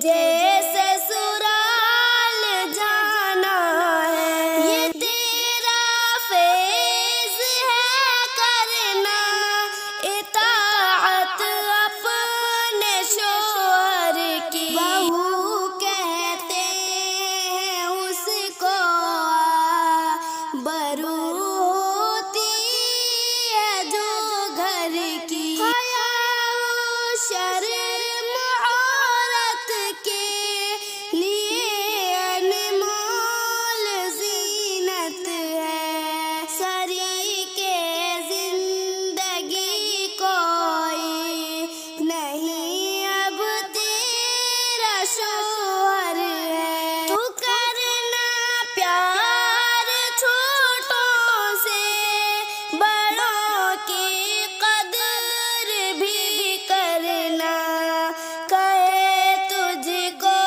تجھے سسرال جانا ہے، یہ تیرا فیض ہے کرنا اطاعت اپنے شوہر کی۔ بہو کہتے ہیں اس کو برو ہوتی ہے جو گھر کی، حیا و شرم عورت کے لیے انمول زینت ہے، سری کے زندگی کوئی نہیں اب تیرا شوہر ہے، تو کرنا پیار چھوٹوں سے، بڑوں کی قدر بھی کرنا، کہے تجھ کو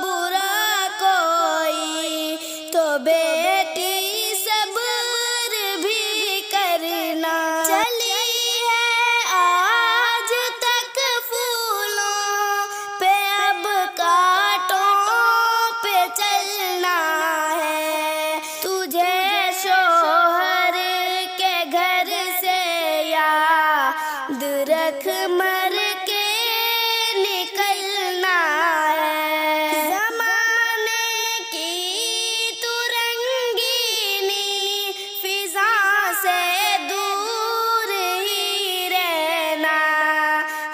برا کوئی تو بیٹی صبر بھی کرنا، چلی ہے آج تک پھولوں پہ اب کانٹوں پہ چلنا ہے، تجھے شوہر کے گھر سے یاد رکھ مر کے نکلنا ہے، زمانے کی تو رنگینی فضا سے دور ہی رہنا،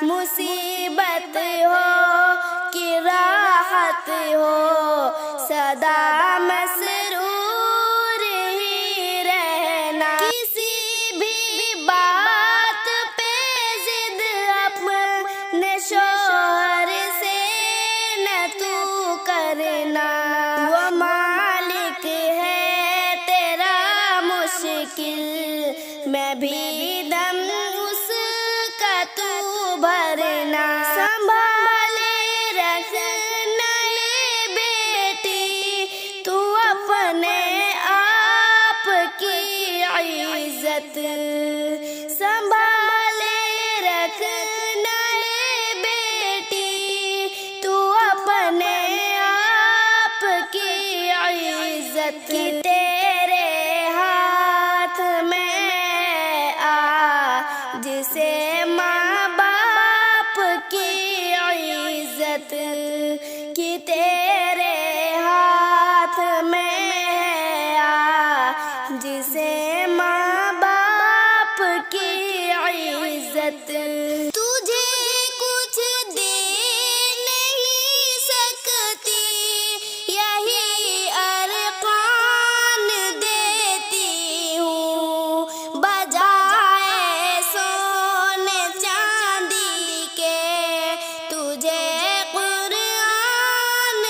مصیبت ہو کہ راحت ہو سدا مسرور ہی رہنا، کسی بھی بات پہ ضد اپنے شوہر سے نہ تو کرنا، وہ مالک ہے تیرا مشکل میں بھی دم اس کا تو بھرنا، سنبھالے رکھنا یہ بیٹی تو اپنے آپ کی عزت، سنبھالے رکھنا یہ بیٹی تو اپنے آپ کی عزت، کہ تیرے ہاتھ میں جسے ماں باپ کی عزت، کہ تیرے ہاتھ میں جسے ماں باپ کی عزت، تجھے کچھ دے نہیں سکتی یہی ارقان دیتی ہوں، بجائے سونے چاندی کے تجھے قرآن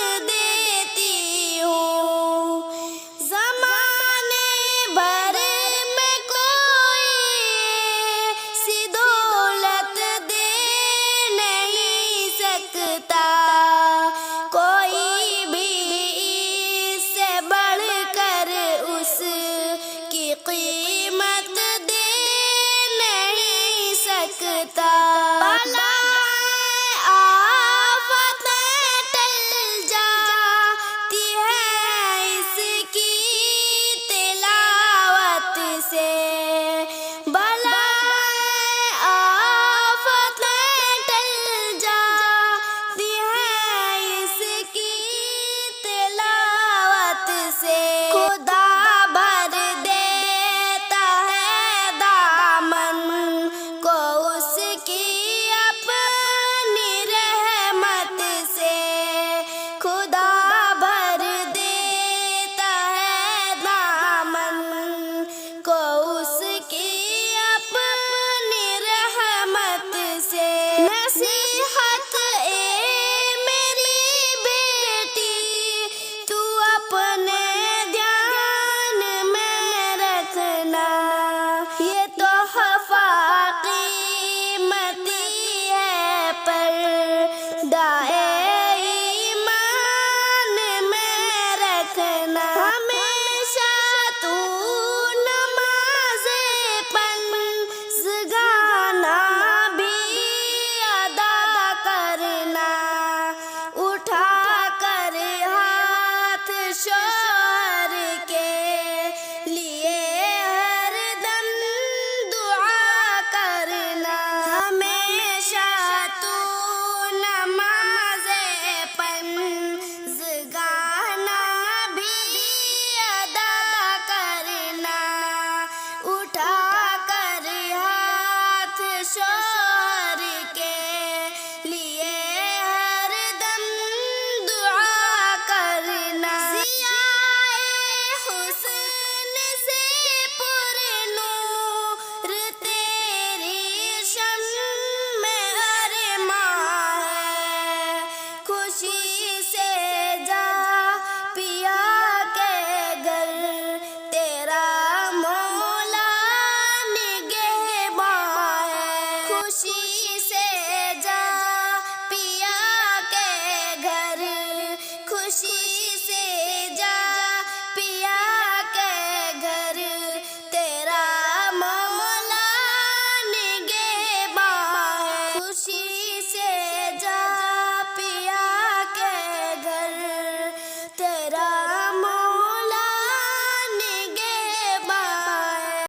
خوشی